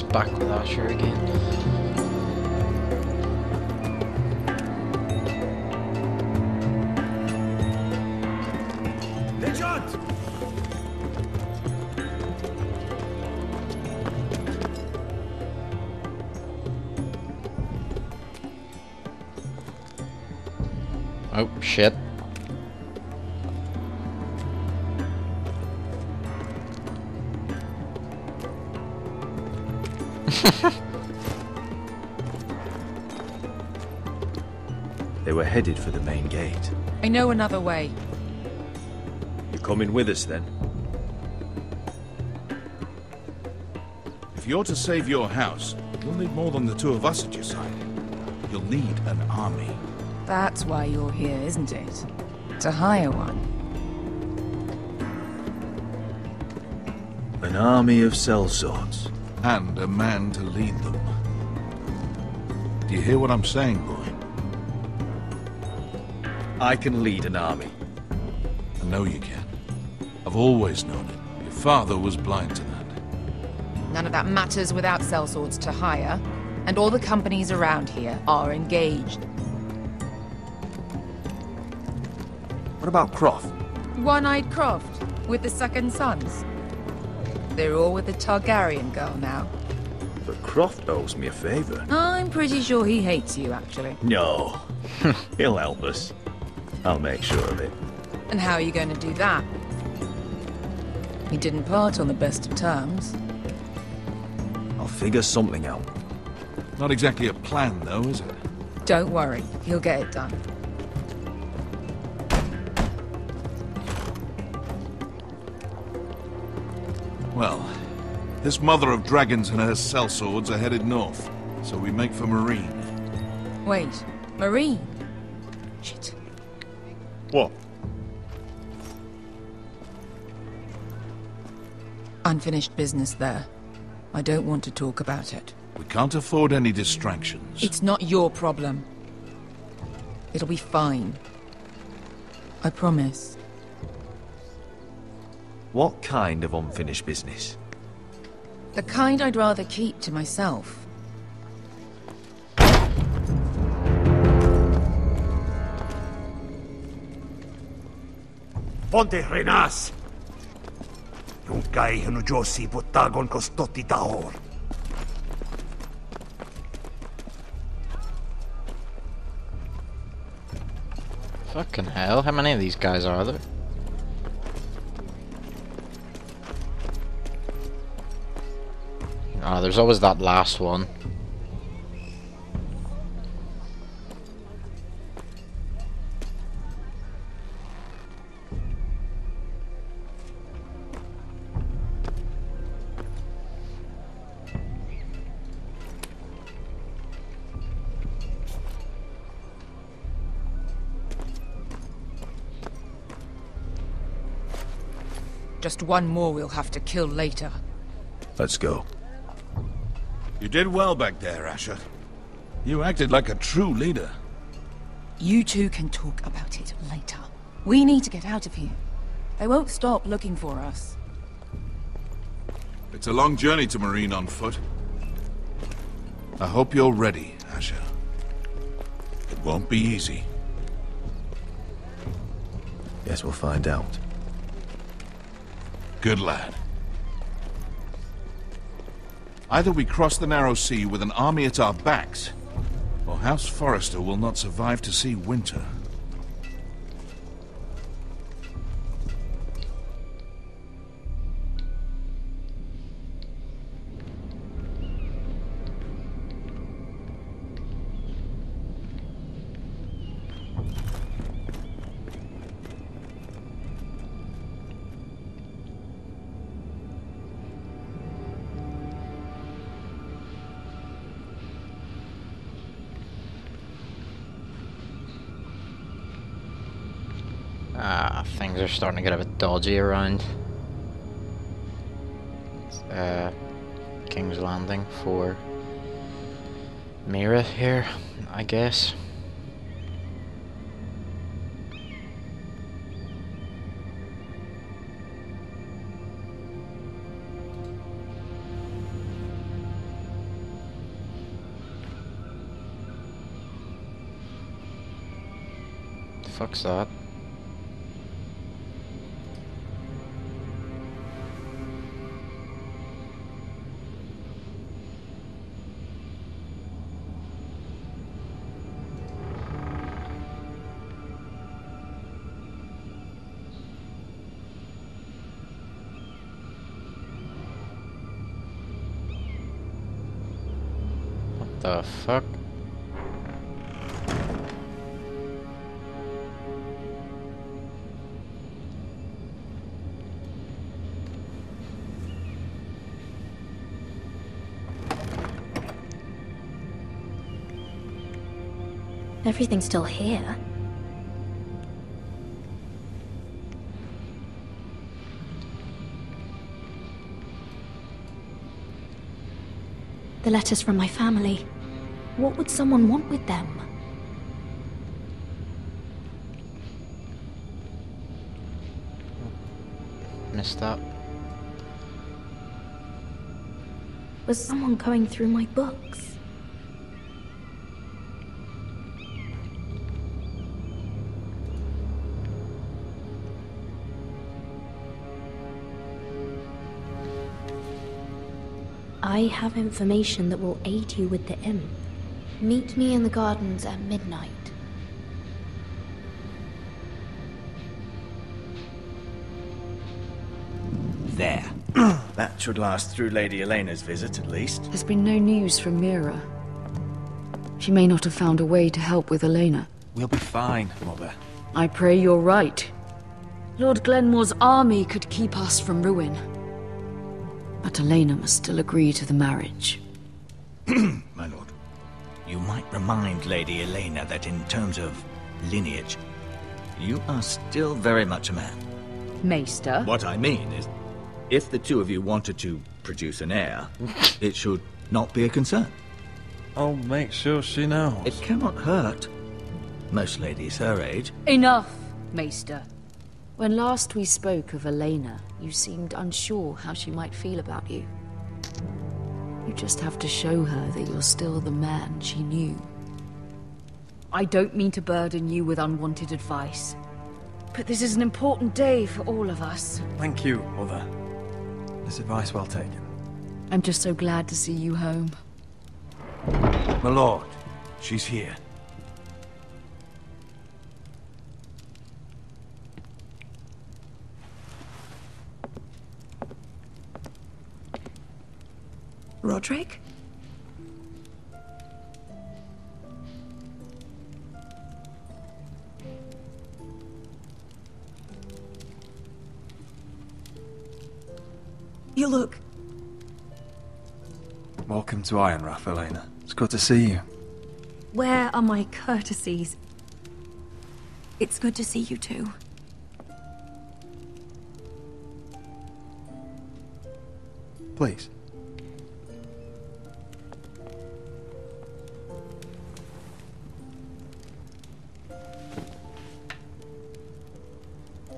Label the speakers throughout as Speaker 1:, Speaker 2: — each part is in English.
Speaker 1: us back with Asher again. Oh, shit.
Speaker 2: They were headed for the main gate.
Speaker 3: I know another way.
Speaker 2: You coming with us then?
Speaker 4: If you're to save your house, you'll need more than the two of us at your side. You'll need an army.
Speaker 3: That's why you're here, isn't it? To hire one.
Speaker 2: An army of sellswords.
Speaker 4: And a man to lead them. Do you hear what I'm saying, boy?
Speaker 2: I can lead an army.
Speaker 4: I know you can. I've always known it. Your father was blind to that.
Speaker 3: None of that matters without sellswords to hire, and all the companies around here are engaged.
Speaker 2: What about Croft?
Speaker 3: One-Eyed Croft, with the Second Sons. They're all with the Targaryen girl now.
Speaker 2: But Croft owes me a favor.
Speaker 3: I'm pretty sure he hates you, actually.
Speaker 2: No. He'll help us. I'll make sure of it.
Speaker 3: And how are you going to do that? We didn't part on the best of terms.
Speaker 2: I'll figure something out.
Speaker 4: Not exactly a plan, though, is it?
Speaker 3: Don't worry, he'll get it done.
Speaker 4: Well, this mother of dragons and her sellswords are headed north, so we make for Marine.
Speaker 3: Wait, Marine? Shit.
Speaker 2: What?
Speaker 3: Unfinished business there. I don't want to talk about it.
Speaker 4: We can't afford any distractions.
Speaker 3: It's not your problem. It'll be fine. I promise.
Speaker 2: What kind of unfinished business?
Speaker 3: The kind I'd rather keep to myself.
Speaker 5: Ponte Renas! Yung kay Josi Butagon Kostoti Tahor.
Speaker 1: Fucking hell, how many of these guys are there? Ah, there's always that last one.
Speaker 3: Just one more we'll have to kill later.
Speaker 2: Let's go.
Speaker 4: You did well back there, Asher. You acted like a true leader.
Speaker 3: You two can talk about it later. We need to get out of here. They won't stop looking for us.
Speaker 4: It's a long journey to Marine on foot. I hope you're ready, Asher. It won't be easy.
Speaker 2: Guess we'll find out.
Speaker 4: Good lad. Either we cross the narrow sea with an army at our backs, or House Forrester will not survive to see winter.
Speaker 1: Ah, things are starting to get a bit dodgy around King's Landing for Mira here, I guess. fuck's that? What the fuck?
Speaker 6: Everything's still here. The letters from my family. What would someone want with them?
Speaker 1: Messed up.
Speaker 6: Was someone going through my books? I have information that will aid you with the imp. Meet me in the gardens at midnight.
Speaker 2: There. That should last through Lady Elena's visit, at least.
Speaker 7: There's been no news from Mira. She may not have found a way to help with Elena.
Speaker 8: We'll be fine, Mother.
Speaker 7: I pray you're right. Lord Glenmore's army could keep us from ruin. But Elena must still agree to the marriage.
Speaker 2: My lord. You might remind Lady Elena that in terms of lineage, you are still very much a man.
Speaker 7: Maester?
Speaker 2: What I mean is, if the two of you wanted to produce an heir, it should not be a concern.
Speaker 8: I'll make sure she knows.
Speaker 2: It cannot hurt. Most ladies her age.
Speaker 7: Enough, Maester. When last we spoke of Elena, you seemed unsure how she might feel about you. You just have to show her that you're still the man she knew. I don't mean to burden you with unwanted advice, but this is an important day for all of us.
Speaker 8: Thank you, Mother. This advice well taken.
Speaker 7: I'm just so glad to see you home.
Speaker 5: My lord, she's here.
Speaker 3: Roderick? You look...
Speaker 8: Welcome to Ironrath, Elena. It's good to see you.
Speaker 3: Where are my courtesies? It's good to see you too.
Speaker 8: Please.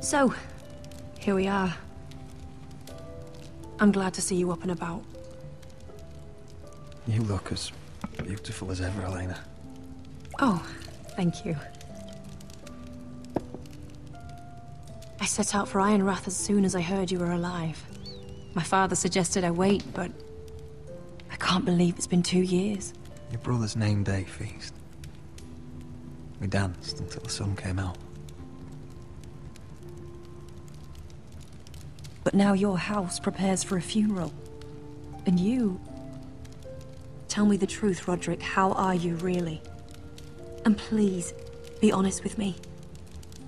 Speaker 3: So, here we are. I'm glad to see you up and about.
Speaker 8: You look as beautiful as ever, Elena.
Speaker 3: Oh, thank you. I set out for Ironrath as soon as I heard you were alive. My father suggested I wait, but I can't believe it's been 2 years.
Speaker 8: Your brother's name day feast. We danced until the sun came out.
Speaker 3: But now your house prepares for a funeral. And you... Tell me the truth, Roderick. How are you, really? And please, be honest with me.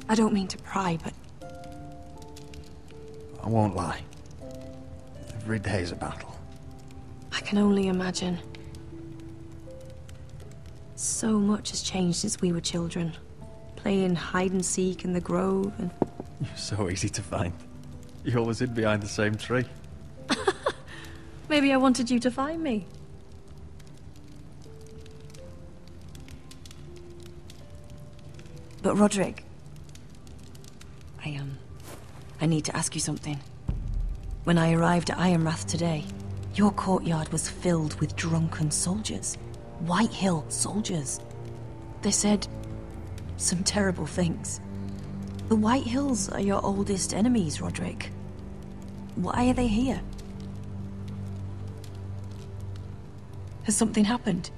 Speaker 3: I don't mean to pry, but...
Speaker 8: I won't lie. Every day's a battle.
Speaker 3: I can only imagine. So much has changed since we were children. Playing hide and seek in the grove and...
Speaker 8: You're so easy to find. You always hid behind the same tree.
Speaker 3: Maybe I wanted you to find me. But Roderick... I need to ask you something. When I arrived at Ironrath today, your courtyard was filled with drunken soldiers. White Hill soldiers. They said some terrible things. The White Hills are your oldest enemies, Roderick. Why are they here? Has something happened?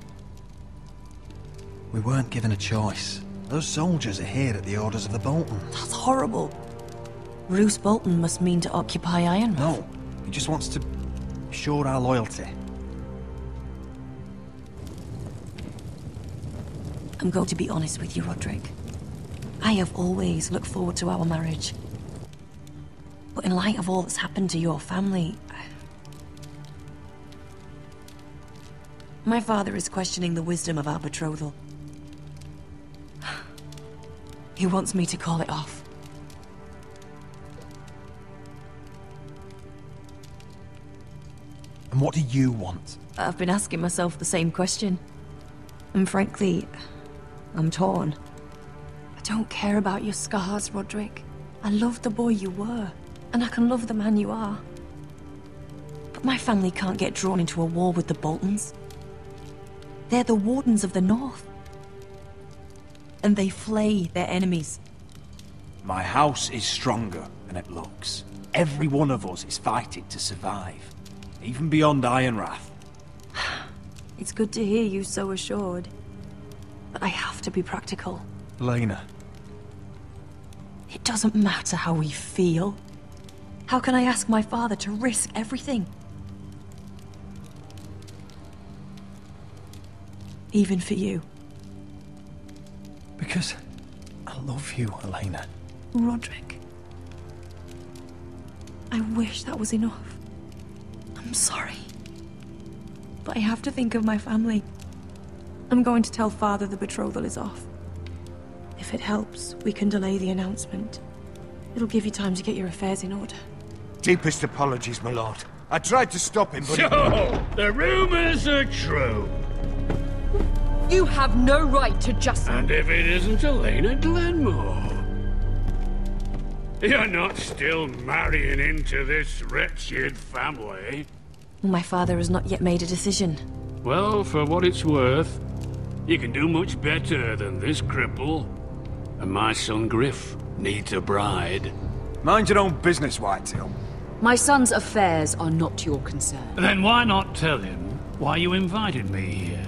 Speaker 8: We weren't given a choice. Those soldiers are here at the orders of the Bolton.
Speaker 3: That's horrible. Roose Bolton must mean to occupy Ironrath.
Speaker 8: No, he just wants to assure our loyalty.
Speaker 3: I'm going to be honest with you, Roderick. I have always looked forward to our marriage. But in light of all that's happened to your family... My father is questioning the wisdom of our betrothal. He wants me to call it off.
Speaker 8: And what do you want?
Speaker 3: I've been asking myself the same question. And frankly, I'm torn. I don't care about your scars, Roderick. I love the boy you were, and I can love the man you are. But my family can't get drawn into a war with the Boltons. They're the Wardens of the North. And they flay their enemies.
Speaker 5: My house is stronger than it looks. Every one of us is fighting to survive, even beyond Ironrath.
Speaker 3: It's good to hear you so assured. But I have to be practical.
Speaker 8: Lena.
Speaker 3: It doesn't matter how we feel. How can I ask my father to risk everything? Even for you.
Speaker 8: Because I love you, Elena.
Speaker 3: Roderick. I wish that was enough. I'm sorry. But I have to think of my family. I'm going to tell Father the betrothal is off. If it helps, we can delay the announcement. It'll give you time to get your affairs in order.
Speaker 5: Deepest apologies, my lord. I tried to stop him, but
Speaker 9: So, the rumors are true.
Speaker 7: You have no right to just...
Speaker 9: And if it isn't Elena Glenmore? You're not still marrying into this wretched family?
Speaker 3: My father has not yet made a decision.
Speaker 9: Well, for what it's worth, you can do much better than this cripple. And my son Griff needs a bride.
Speaker 5: mind your own business, Whitetail.
Speaker 7: My son's affairs are not your concern.
Speaker 9: Then why not tell him why you invited me here?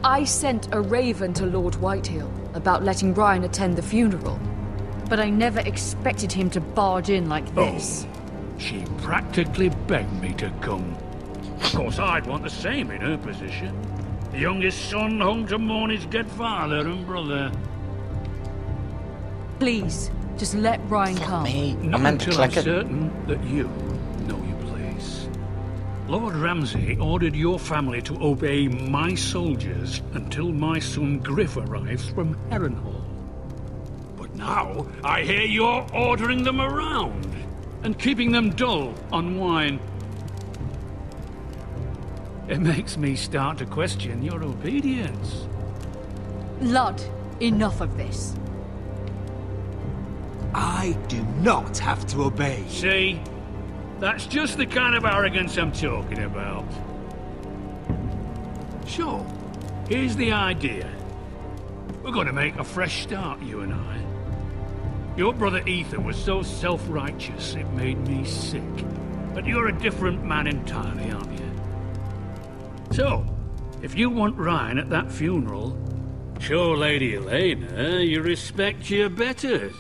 Speaker 7: I sent a raven to Lord Whitehill about letting Ryan attend the funeral. But I never expected him to barge in like this.
Speaker 9: Oh, she practically begged me to come. Of course, I'd want the same in her position. The youngest son home to mourn his dead father and brother.
Speaker 7: Please, just let Ryan come.
Speaker 1: Me. I
Speaker 9: Not
Speaker 1: meant to
Speaker 9: until I'm
Speaker 1: click it.
Speaker 9: certain that you know your place. Lord Ramsay ordered your family to obey my soldiers until my son Griff arrives from Harrenhal. But now, I hear you're ordering them around and keeping them dull on wine. It makes me start to question your obedience.
Speaker 7: Lud, enough of this.
Speaker 5: I do not have to obey.
Speaker 9: See? That's just the kind of arrogance I'm talking about. So, here's the idea. We're going to make a fresh start, you and I. Your brother Ethan was so self-righteous it made me sick. But you're a different man entirely, aren't you? So, if you want Ryan at that funeral, show Lady Elena you respect your betters.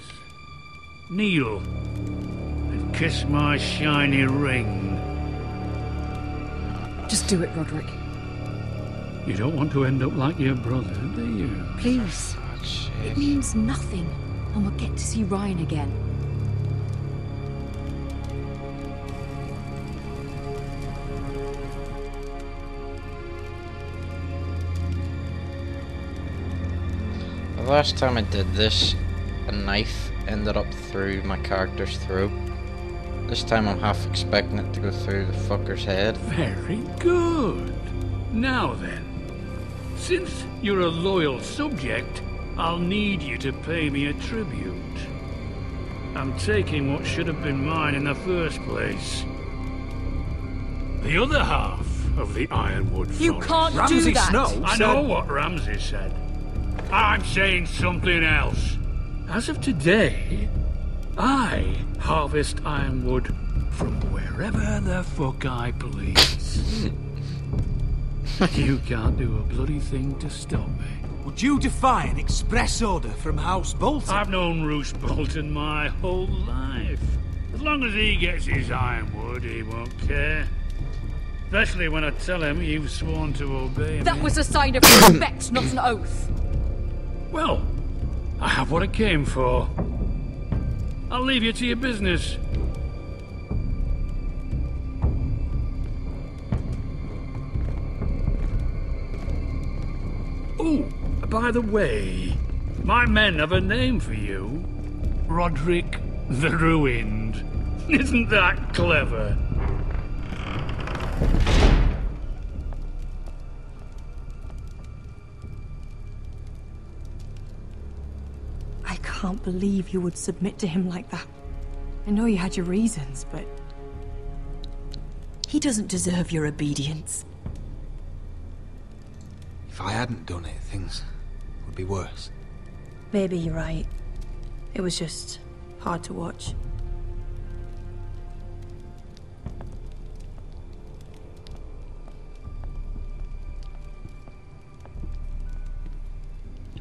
Speaker 9: Kneel and kiss my shiny ring.
Speaker 7: Just do it, Roderick.
Speaker 9: You don't want to end up like your brother, do you?
Speaker 7: Please. It means nothing, and we'll get to see Ryan again.
Speaker 1: The last time I did this, a knife ended up through my character's throat. This time I'm half expecting it to go through the fucker's head.
Speaker 9: Very good. Now then, since you're a loyal subject, I'll need you to pay me a tribute. I'm taking what should have been mine in the first place. The other half of the Ironwood Forest.
Speaker 7: You can't do
Speaker 5: Ramsay
Speaker 7: that!
Speaker 5: Snow
Speaker 9: I
Speaker 5: said...
Speaker 9: know what Ramsay said. I'm saying something else. As of today, I harvest ironwood from wherever the fuck I please. You can't do a bloody thing to stop me.
Speaker 5: Would you defy an express order from House Bolton?
Speaker 9: I've known Roose Bolton my whole life. As long as he gets his ironwood, he won't care. Especially when I tell him you've sworn to obey me.
Speaker 7: That was a sign of respect, not an oath.
Speaker 9: Well, I have what I came for. I'll leave you to your business. Oh, by the way, my men have a name for you. Roderick the Ruined. Isn't that clever?
Speaker 3: I can't believe you would submit to him like that. I know you had your reasons, but... he doesn't deserve your obedience.
Speaker 8: If I hadn't done it, things would be worse.
Speaker 3: Maybe you're right. It was just hard to watch.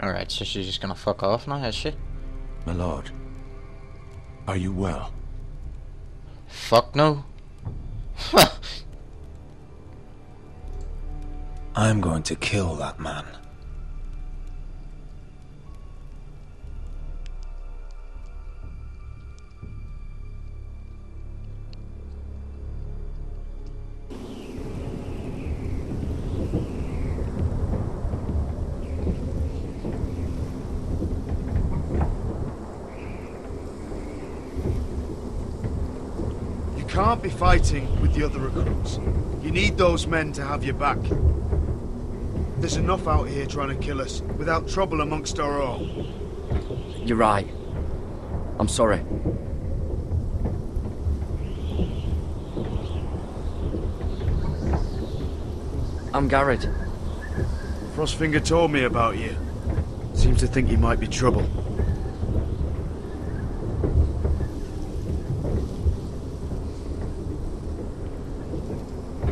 Speaker 1: Alright, so she's just gonna fuck off now, is she?
Speaker 4: My lord, are you well?
Speaker 1: Fuck no.
Speaker 8: I'm going to kill that man.
Speaker 10: You can't be fighting with the other recruits. You need those men to have your back. There's enough out here trying to kill us, without trouble amongst our own.
Speaker 11: You're right. I'm sorry. I'm Garrett.
Speaker 10: Frostfinger told me about you. Seems to think you might be trouble.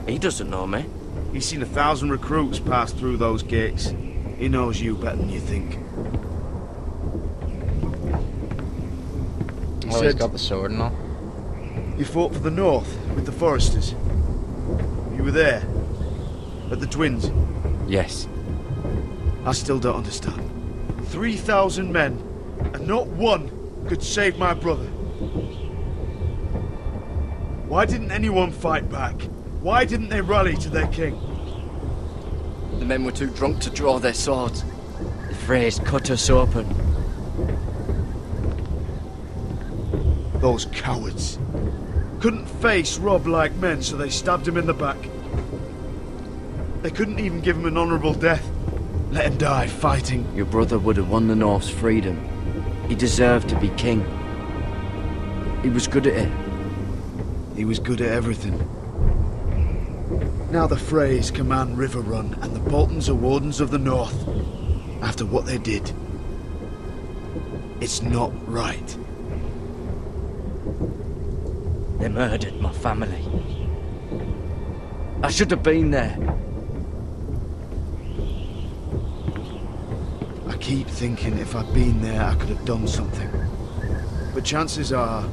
Speaker 11: He doesn't know me.
Speaker 10: He's seen 1,000 recruits pass through those gates. He knows you better than you think.
Speaker 1: Oh, he's got the sword and all.
Speaker 10: You fought for the North with the Foresters. You were there. At the Twins.
Speaker 11: Yes.
Speaker 10: I still don't understand. 3,000 men, and not one could save my brother. Why didn't anyone fight back? Why didn't they rally to their king?
Speaker 11: The men were too drunk to draw their swords. The Freys cut us open.
Speaker 10: Those cowards. Couldn't face Robb like men, so they stabbed him in the back. They couldn't even give him an honourable death. Let him die fighting.
Speaker 11: Your brother would have won the North's freedom. He deserved to be king. He was good at it.
Speaker 10: He was good at everything. Now the Freys command Riverrun, and the Boltons are Wardens of the North. After what they did. It's not right.
Speaker 11: They murdered my family. I should have been there.
Speaker 10: I keep thinking if I'd been there, I could have done something. But chances are,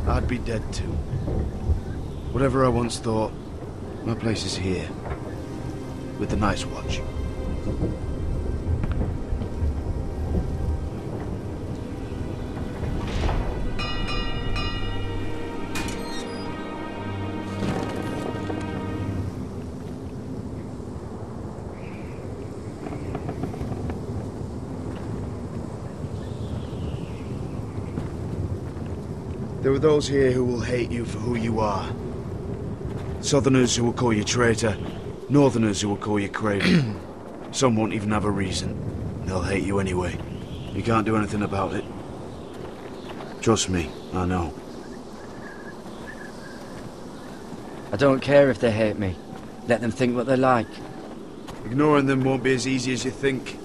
Speaker 10: I'd be dead too. Whatever I once thought, my place is here. With the Night's Watch. There are those here who will hate you for who you are. Southerners who will call you traitor, Northerners who will call you craven. Some won't even have a reason. They'll hate you anyway. You can't do anything about it. Trust me, I know.
Speaker 11: I don't care if they hate me. Let them think what they like.
Speaker 10: Ignoring them won't be as easy as you think.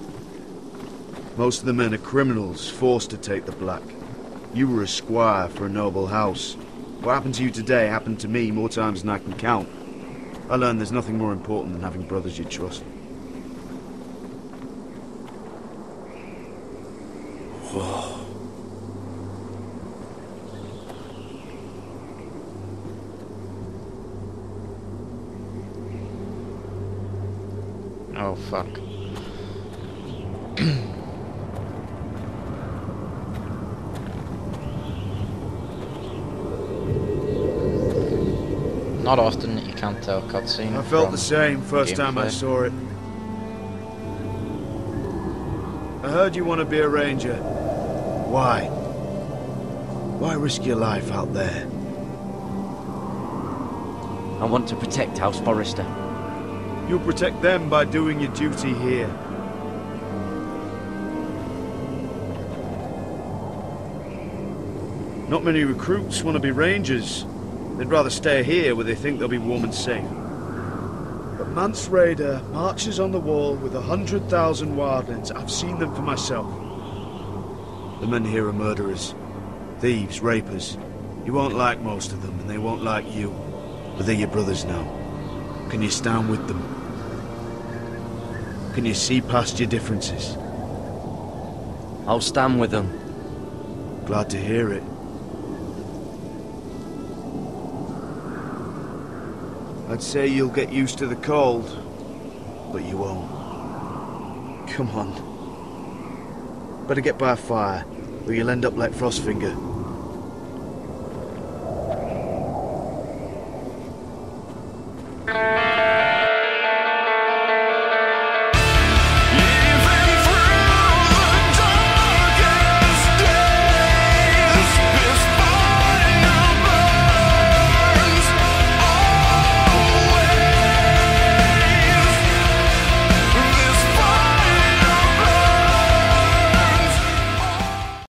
Speaker 10: Most of the men are criminals, forced to take the black. You were a squire for a noble house. What happened to you today happened to me more times than I can count. I learned there's nothing more important than having brothers you trust. Whoa.
Speaker 1: Oh, fuck. Not often that you can't tell cutscene.
Speaker 10: I felt the same first time I saw it. I heard you want to be a ranger. Why? Why risk your life out there?
Speaker 11: I want to protect House Forrester.
Speaker 10: You'll protect them by doing your duty here. Not many recruits want to be rangers. They'd rather stay here where they think they'll be warm and safe. But Mance Rayder marches on the wall with 100,000 wildlings. I've seen them for myself. The men here are murderers. Thieves, rapers. You won't like most of them, and they won't like you. But they're your brothers now. Can you stand with them? Can you see past your differences?
Speaker 11: I'll stand with them.
Speaker 10: Glad to hear it. I'd say you'll get used to the cold, but you won't. Come on. Better get by a fire, or you'll end up like Frostfinger.